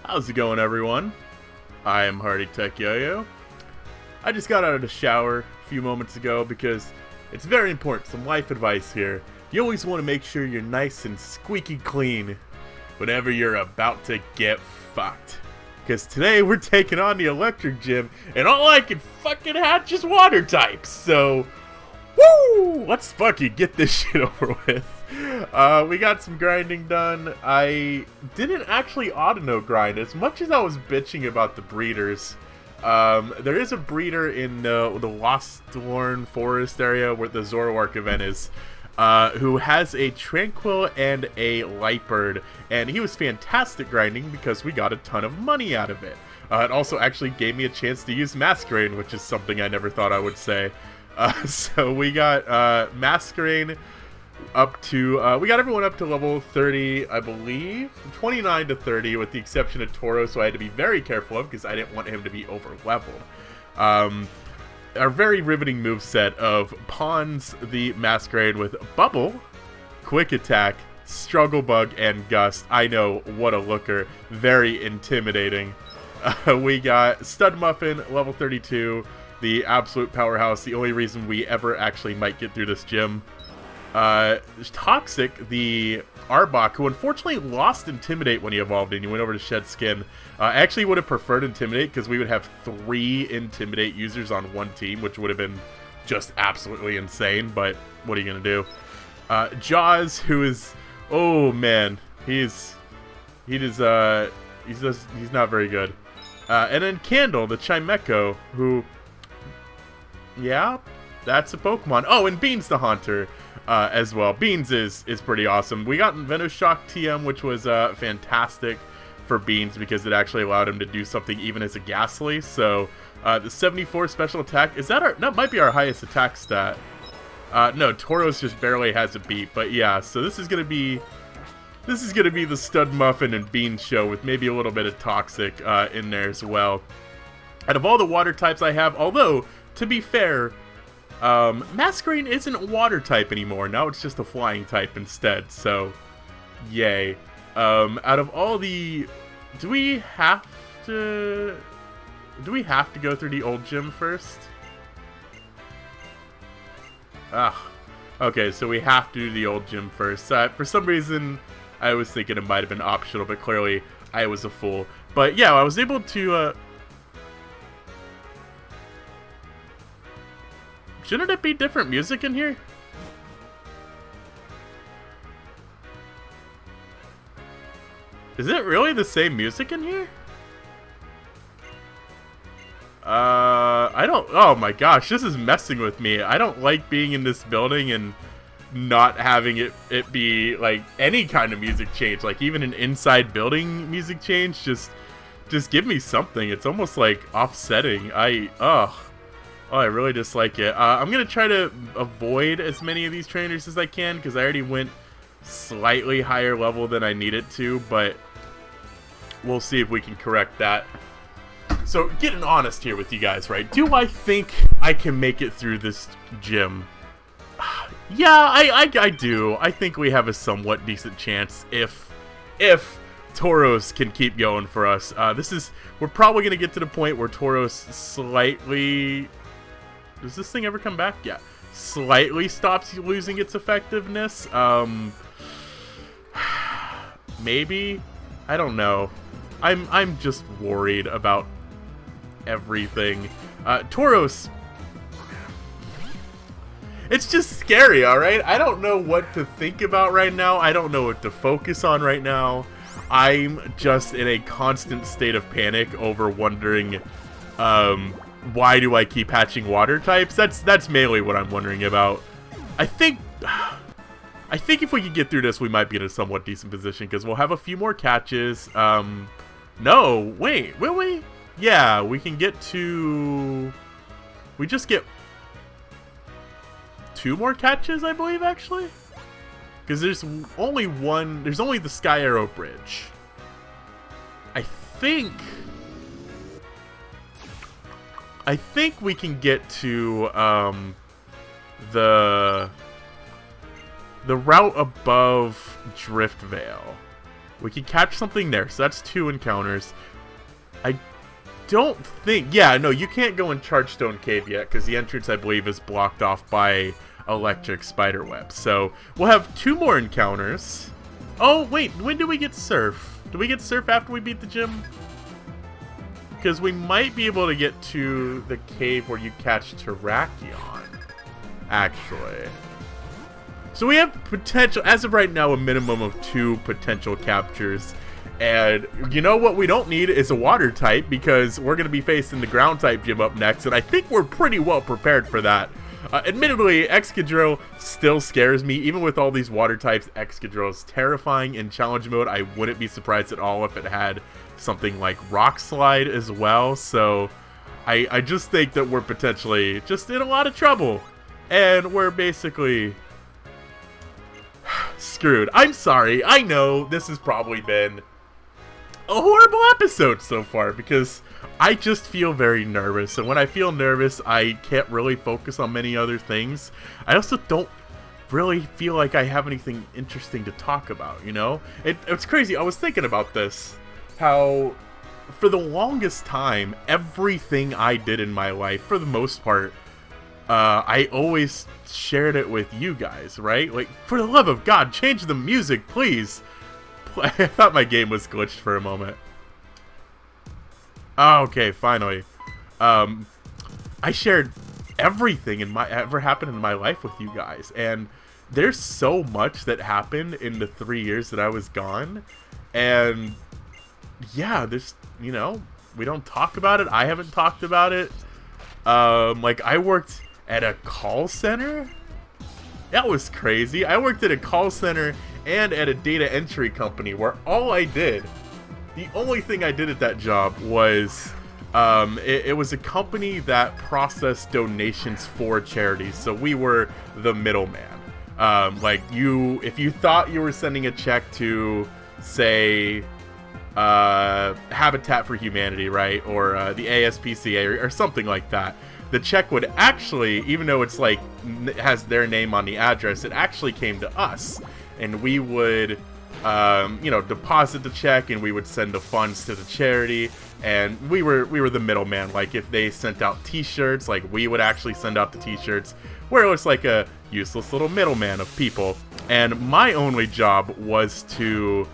How's it going, everyone? I am Hardy Tech Yo-Yo. I just got out of the shower a few moments ago because it's very important. Some life advice here. You always want to make sure you're nice and squeaky clean whenever you're about to get fucked. Because today we're taking on the electric gym, and all I can fucking hatch is water types. So, woo! Let's fucking get this shit over with. We got some grinding done. I didn't actually auto grind as much as I was bitching about the breeders. There is a breeder in the Losthorn Forest area where the Zoroark event is, who has a Tranquil and a Lightbird, and he was fantastic grinding because we got a ton of money out of it. It also actually gave me a chance to use Masquerain, which is something I never thought I would say. So we got Masquerain up to, we got everyone up to level 30, I believe, 29 to 30, with the exception of Toro, so I had to be very careful of because I didn't want him to be over-leveled. Our very riveting moveset of pawns the Masquerain with Bubble, Quick Attack, Struggle Bug, and Gust. I know, what a looker. Very intimidating. We got Stud Muffin, level 32, the absolute powerhouse, the only reason we ever actually might get through this gym. Toxic, the Arbok, who unfortunately lost Intimidate when he evolved and he went over to Shed Skin. I actually would have preferred Intimidate because we would have 3 Intimidate users on one team, which would have been just absolutely insane, but what are you going to do? Jaws, who is, oh man, he's not very good. And then Candle, the Chimecho, who, yeah, that's a Pokemon. Oh, and Beans the Haunter. As well. Beans is pretty awesome. We got Venoshock TM, which was fantastic for Beans because it actually allowed him to do something even as a Ghastly. So the 74 special attack, that might be our highest attack stat. No, Tauros just barely has a beat, but yeah, so this is gonna be the Stud Muffin and Beans show with maybe a little bit of Toxic in there as well. Out of all the water types I have, although to be fair, Masquerain isn't a water type anymore. Now it's just a flying type instead, so yay. Out of all the... Do we have to go through the old gym first? Okay, so we have to do the old gym first. For some reason, I was thinking it might have been optional, but clearly I was a fool. But yeah, I was able to... Shouldn't it be different music in here? Is it really the same music in here? I don't... Oh my gosh, this is messing with me. I don't like being in this building and not having it be, like, any kind of music change. Like, even an inside building music change. Just give me something. It's almost, like, offsetting. Oh, I really dislike it. I'm going to try to avoid as many of these trainers as I can, because I already went slightly higher level than I needed to, but we'll see if we can correct that. So, getting honest here with you guys, right? Do I think I can make it through this gym? Yeah, I do. I think we have a somewhat decent chance if Tauros can keep going for us. We're probably going to get to the point where Tauros slightly... Does this thing ever come back? Yeah. Slightly stops losing its effectiveness. Maybe? I don't know. I'm just worried about everything. Tauros... It's just scary, alright? I don't know what to think about right now. I don't know what to focus on right now. I'm just in a constant state of panic over wondering, why do I keep hatching water types? That's mainly what I'm wondering about. I think if we can get through this, we might be in a somewhat decent position, because we'll have a few more catches. No, wait, will we? Yeah, we can get to... We just get 2 more catches, I believe, actually? Because there's only the Sky Arrow Bridge. I think we can get to the route above Drift Vale, We can catch something there, so that's 2 encounters. I don't think... Yeah, no, you can't go in Chargestone Cave yet, because the entrance, I believe, is blocked off by electric spiderweb. So, we'll have 2 more encounters. Oh, wait, when do we get Surf? Do we get Surf after we beat the gym? Because we might be able to get to the cave where you catch Terrakion, actually. So we have potential, as of right now, a minimum of 2 potential captures. And you know what we don't need is a water type, because we're going to be facing the ground type gym up next, and I think we're pretty well prepared for that. Admittedly, Excadrill still scares me. Even with all these water types, Excadrill is terrifying in challenge mode. I wouldn't be surprised at all if it had something like Rock Slide as well. So I just think that we're potentially just in a lot of trouble. And we're basically screwed. I'm sorry. I know this has probably been a horrible episode so far, because I just feel very nervous, and when I feel nervous, I can't really focus on many other things. I also don't really feel like I have anything interesting to talk about, you know? It's crazy. I was thinking about this, how for the longest time, everything I did in my life, for the most part, I always shared it with you guys, right? Like, for the love of God, change the music, please. I thought my game was glitched for a moment. Oh, okay, finally. I shared everything ever happened in my life with you guys, and there's so much that happened in the 3 years that I was gone, and yeah, there's, you know, we don't talk about it. I haven't talked about it. Like, I worked at a call center. That was crazy. I worked at a call center and at a data entry company where all I did, the only thing I did at that job was, it was a company that processed donations for charities. So we were the middleman. Like, if you thought you were sending a check to, say, Habitat for Humanity, right? Or the ASPCA or something like that, the check would actually, even though it's like, it has their name on the address, it actually came to us. And we would, you know, deposit the check, and we would send the funds to the charity. And we were the middleman. Like, if they sent out T-shirts, like, we would actually send out the T-shirts, where it was like a useless little middleman of people. And my only job was to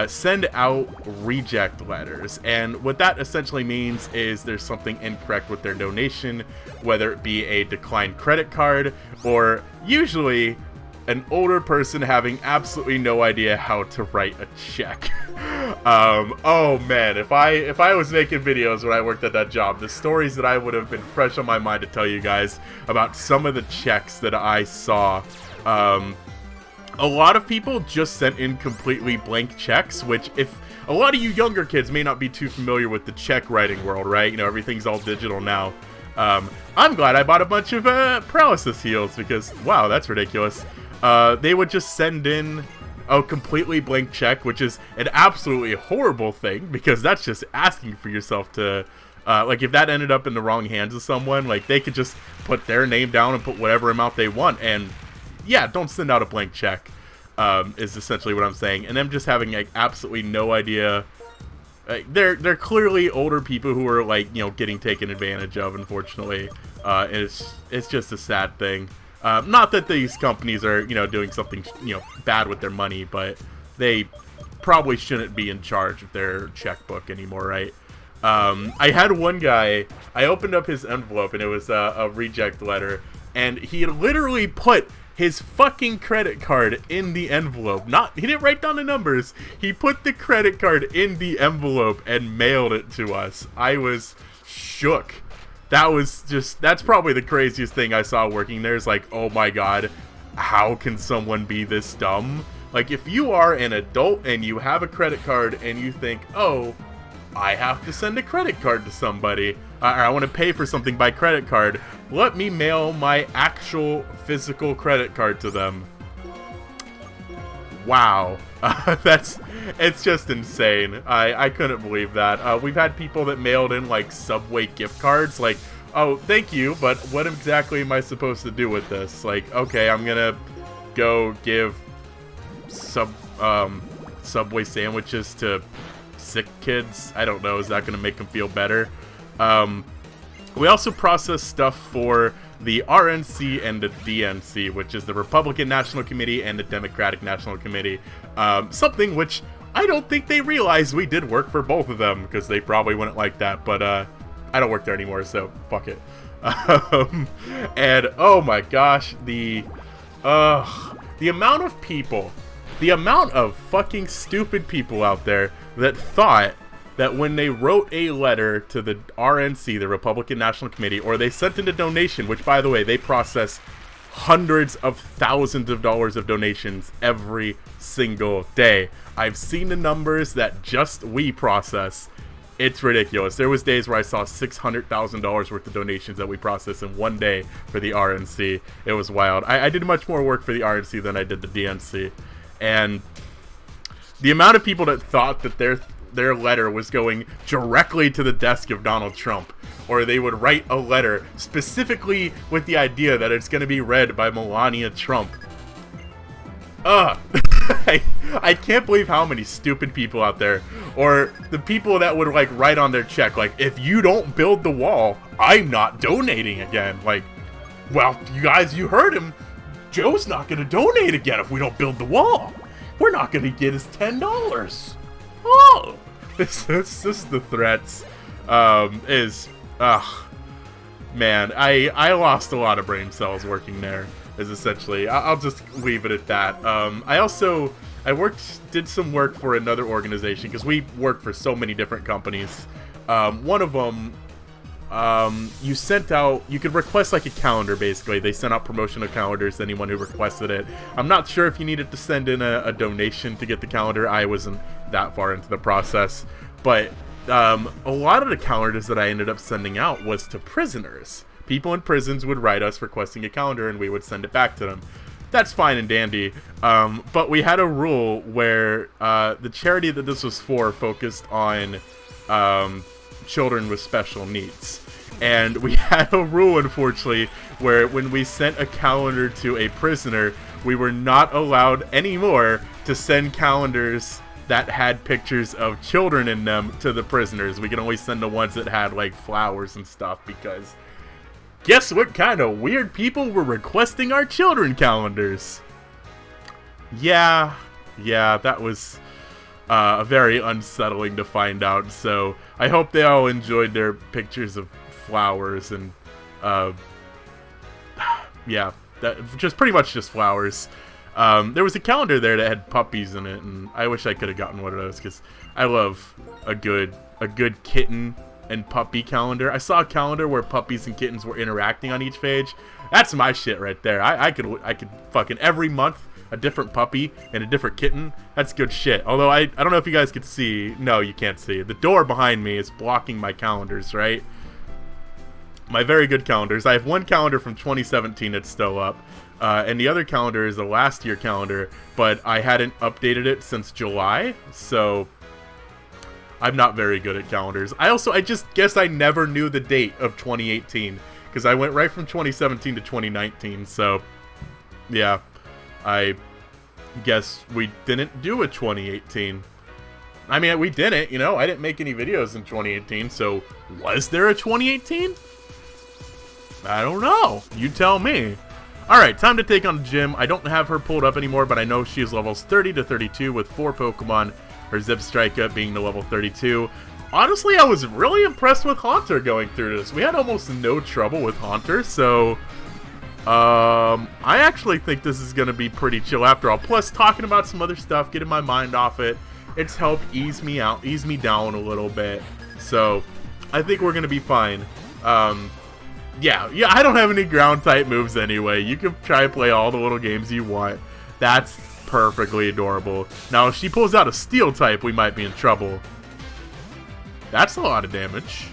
send out reject letters. And what that essentially means is there's something incorrect with their donation, whether it be a declined credit card, or usually an older person having absolutely no idea how to write a check. Oh man, if I was making videos when I worked at that job, the stories that I would have been fresh on my mind to tell you guys about some of the checks that I saw. A lot of people just sent in completely blank checks, which, if a lot of you younger kids may not be too familiar with the check writing world, right? You know, everything's all digital now. I'm glad I bought a bunch of paralysis heals, because wow, that's ridiculous. They would just send in a completely blank check, which is an absolutely horrible thing, because that's just asking for yourself to, like, if that ended up in the wrong hands of someone, like, they could just put their name down and put whatever amount they want, and yeah, don't send out a blank check, is essentially what I'm saying. And them just having, like, absolutely no idea. They're clearly older people who are, like, you know, getting taken advantage of, unfortunately. It's just a sad thing. Not that these companies are, you know, doing something, you know, bad with their money, but they probably shouldn't be in charge of their checkbook anymore, right? I had one guy, I opened up his envelope, and it was a reject letter, and he literally put his fucking credit card in the envelope. He didn't write down the numbers. He put the credit card in the envelope and mailed it to us. I was shook. That's probably the craziest thing I saw working there. Is like, oh my god, how can someone be this dumb? Like, if you are an adult and you have a credit card and you think, oh, I have to send a credit card to somebody, or I want to pay for something by credit card, let me mail my actual physical credit card to them. Wow. It's just insane. I couldn't believe that. We've had people that mailed in, like, Subway gift cards, like, oh, thank you, but what exactly am I supposed to do with this? Like, okay, I'm gonna go give Subway sandwiches to sick kids. I don't know. Is that going to make them feel better? We also process stuff for the RNC and the DNC, which is the Republican National Committee and the Democratic National Committee. Something which I don't think they realize we did work for both of them, because they probably wouldn't like that, but I don't work there anymore, so fuck it. And oh my gosh, the amount of people, the amount of fucking stupid people out there that thought that when they wrote a letter to the RNC, the Republican National Committee, or they sent in a donation, which, by the way, they process hundreds of thousands of dollars of donations every single day. I've seen the numbers that just we process. It's ridiculous. There was days where I saw $600,000 worth of donations that we processed in one day for the RNC. It was wild. I did much more work for the RNC than I did the DNC. And the amount of people that thought that their letter was going directly to the desk of Donald Trump, or they would write a letter specifically with the idea that it's going to be read by Melania Trump. I can't believe how many stupid people out there, or the people that would like write on their check, like, if you don't build the wall, I'm not donating again. Like, well, you guys, you heard him. Joe's not going to donate again if we don't build the wall. We're not going to get his $10. Oh, it's just the threats. Man, I lost a lot of brain cells working there. Is essentially, I'll just leave it at that. Did some work for another organization, because we work for so many different companies. One of them, you could request like a calendar, basically. They sent out promotional calendars to anyone who requested it. I'm not sure if you needed to send in a donation to get the calendar. I wasn't that far into the process. But a lot of the calendars that I ended up sending out was to prisoners. People in prisons would write us requesting a calendar, and we would send it back to them. That's fine and dandy, but we had a rule where the charity that this was for focused on children with special needs. And we had a rule, unfortunately, where when we sent a calendar to a prisoner, we were not allowed anymore to send calendars that had pictures of children in them to the prisoners. We could only send the ones that had like flowers and stuff, because guess what kind of weird people were requesting our children calendars? Yeah, that was very unsettling to find out. So I hope they all enjoyed their pictures of flowers and just pretty much just flowers. There was a calendar there that had puppies in it, and I wish I could have gotten one of those, because I love a good kitten and puppy calendar. I saw a calendar where puppies and kittens were interacting on each page. That's my shit right there. I could fucking every month a different puppy and a different kitten. That's good shit. Although I don't know if you guys could see. No, you can't see. The door behind me is blocking my calendars, right? My very good calendars. I have one calendar from 2017 that's still up. And the other calendar is a last year calendar, but I hadn't updated it since July, so I'm not very good at calendars. I just guess I never knew the date of 2018, because I went right from 2017 to 2019, so yeah, I guess we didn't do a 2018. I mean, we didn't, I didn't make any videos in 2018, so was there a 2018? I don't know. You tell me. Alright, time to take on the gym. I don't have her pulled up anymore, but I know she is levels 30 to 32 with 4 Pokemon. Her Zipstrika being the level 32. Honestly, I was really impressed with Haunter going through this. We had almost no trouble with Haunter, so I actually think this is going to be pretty chill after all. Plus, talking about some other stuff, getting my mind off it, it's helped ease me down a little bit. So, I think we're going to be fine. Yeah, I don't have any ground type moves anyway. You can try and play all the little games you want. That's perfectly adorable. Now, if she pulls out a steel type, we might be in trouble. That's a lot of damage.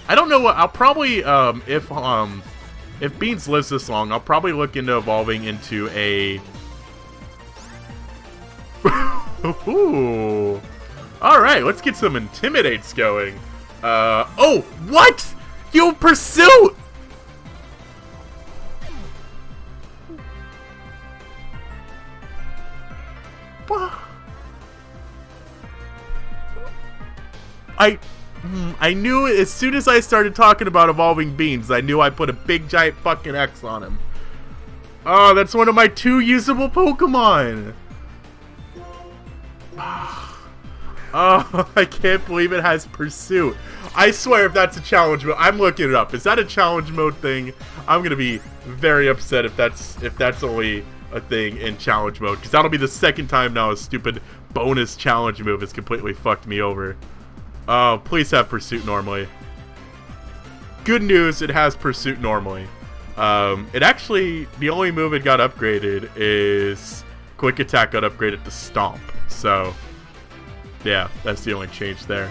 I don't know what, I'll probably, if Beans lives this long, I'll probably look into evolving into a... Ooh. Alright, let's get some Intimidates going. Oh, what? You Pursuit! I knew as soon as I started talking about evolving beans, I knew I put a big giant fucking X on him. Oh, that's one of my 2 usable Pokemon. Oh, I can't believe it has Pursuit. I swear if that's a challenge mode, I'm looking it up. Is that a challenge mode thing? I'm gonna be very upset if that's only a thing in challenge mode, because that'll be the second time now a stupid bonus challenge move has completely fucked me over. Oh, please have Pursuit normally. Good news, it has Pursuit normally. It actually, the only move it got upgraded is Quick Attack got upgraded to Stomp. So, yeah, that's the only change there.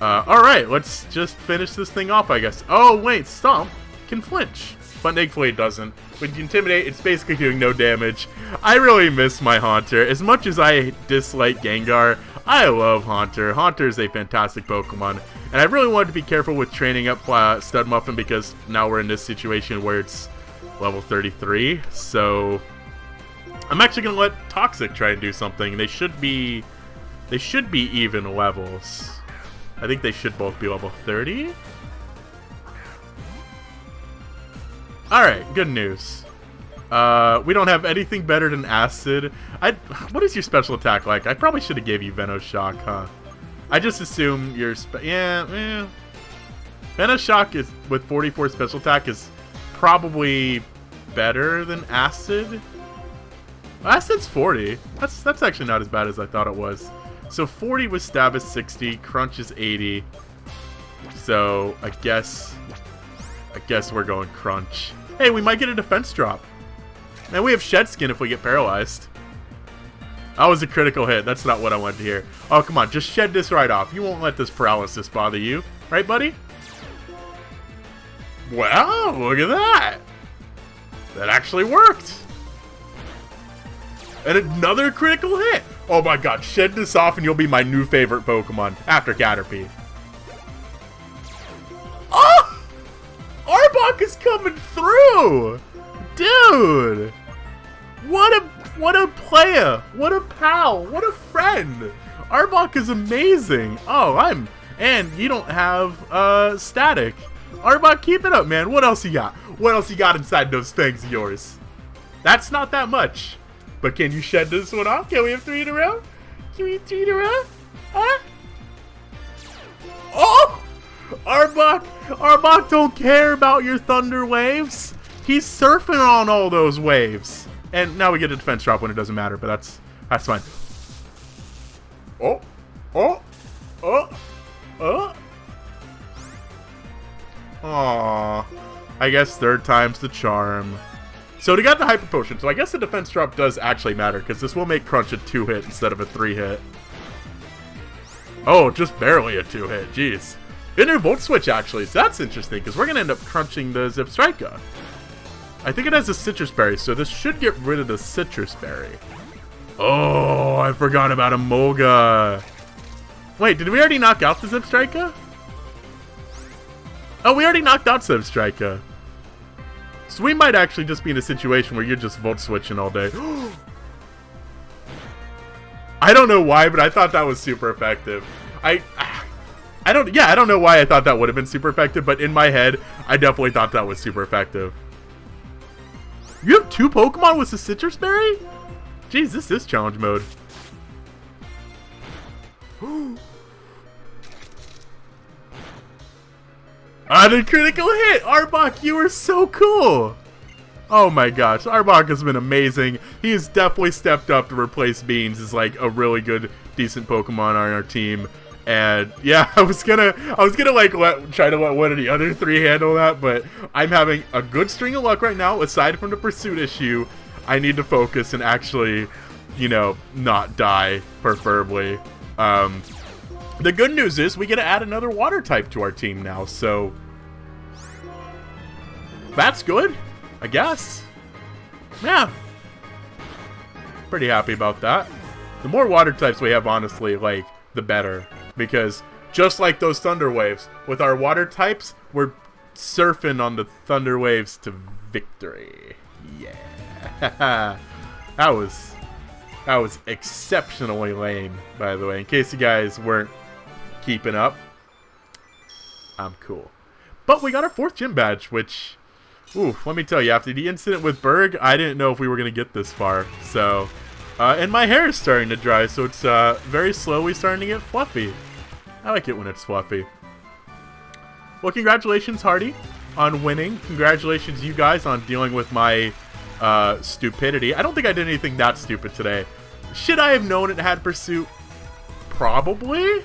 Alright, let's just finish this thing off, I guess. Oh, wait, Stomp can flinch. But thankfully it doesn't. When you Intimidate, it's basically doing no damage. I really miss my Haunter. As much as I dislike Gengar, I love Haunter. Haunter is a fantastic Pokemon. And I really wanted to be careful with training up Stud Muffin because now we're in this situation where it's level 33. So I'm actually going to let Toxic try and do something. They should be even levels. I think they should both be level 30. Alright, good news. We don't have anything better than Acid. What is your special attack like? I probably should have gave you Venoshock, huh? I just assume your Venoshock is with 44 special attack is probably better than Acid. Acid's 40. That's actually not as bad as I thought it was. So 40 with Stab is 60, Crunch is 80. So I guess we're going Crunch. Hey, we might get a defense drop. And we have Shed Skin if we get paralyzed. That was a critical hit. That's not what I wanted to hear. Oh, come on. Just shed this right off. You won't let this paralysis bother you. Right, buddy? Wow, look at that. That actually worked. And another critical hit. Oh my god. Shed this off and you'll be my new favorite Pokemon after Caterpie. Oh! Arbok is coming through! Dude! What a player! What a pal! What a friend! Arbok is amazing! Oh, and you don't have, static. Arbok, keep it up, man. What else you got? What else you got inside those things of yours? That's not that much. But can you shed this one off? Can we have 3 in a row? Can we have 3 in a row? Huh? Oh! Arbok don't care about your thunder waves. He's surfing on all those waves. And now we get a defense drop when it doesn't matter, but that's fine. Oh. Aww. I guess 3rd time's the charm. So they got the Hyper Potion, so I guess the defense drop does actually matter, because this will make Crunch a 2-hit instead of a 3-hit. Oh, just barely a 2-hit, jeez. Inner Volt Switch, actually, so that's interesting, because we're going to end up crunching the Zipstrika. I think it has a Citrus Berry, so this should get rid of the Citrus Berry. Oh, I forgot about a Molga. Wait, did we already knock out the Zipstrika? Oh, we already knocked out Zipstrika. So we might actually just be in a situation where you're just Volt Switching all day. I don't know why, but I thought that was super effective. I don't know why I thought that would have been super effective, but in my head, I definitely thought that was super effective. You have 2 Pokemon with the Citrus Berry? Jeez, this is challenge mode. The critical hit! Arbok, you are so cool! Oh my gosh, Arbok has been amazing. He has definitely stepped up to replace Beans as like a really good, decent Pokemon on our team. And yeah, I was gonna like try to let one of the other 3 handle that, but I'm having a good string of luck right now. Aside from the pursuit issue, I need to focus and actually, you know, not die, preferably. The good news is we get to add another water type to our team now, so that's good, I guess. Yeah, pretty happy about that. The more water types we have, honestly, like, the better. Because just like those thunder waves, with our water types, we're surfing on the thunder waves to victory. Yeah. That was exceptionally lame, by the way. In case you guys weren't keeping up. I'm cool. But we got our 4th gym badge, which, ooh, let me tell you, after the incident with Berg, I didn't know if we were going to get this far. So, and my hair is starting to dry, so it's very slowly starting to get fluffy. I like it when it's fluffy. Well, congratulations, Hardy, on winning. Congratulations, you guys, on dealing with my stupidity. I don't think I did anything that stupid today. Should I have known it had pursuit? Probably.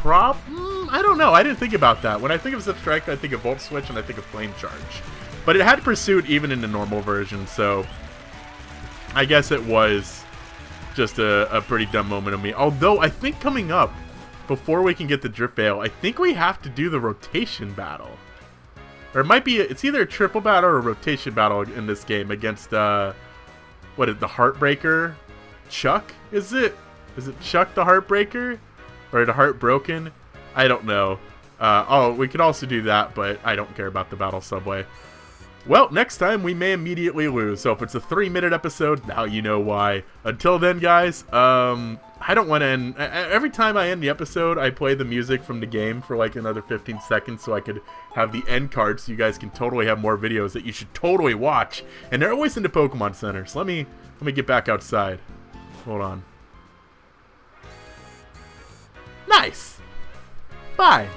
I don't know. I didn't think about that. When I think of Zip Strike, I think of Volt Switch and I think of Flame Charge. But it had pursuit even in the normal version, so I guess it was just a pretty dumb moment of me. Although, I think coming up, before we can get the Drift Veil, I think we have to do the rotation battle. Or it might be, it's either a triple battle or a rotation battle in this game against, what is it, the Heartbreaker? Chuck? Is it Chuck the Heartbreaker? Or the Heartbroken? I don't know. Oh, we could also do that, but I don't care about the Battle Subway. Well, next time we may immediately lose, so if it's a 3-minute episode, now you know why. Until then, guys, I don't want to end... Every time I end the episode, I play the music from the game for like another 15 seconds so I could have the end card so you guys can totally have more videos that you should totally watch. And they're always in the Pokemon Center, so let me get back outside. Hold on. Nice! Bye!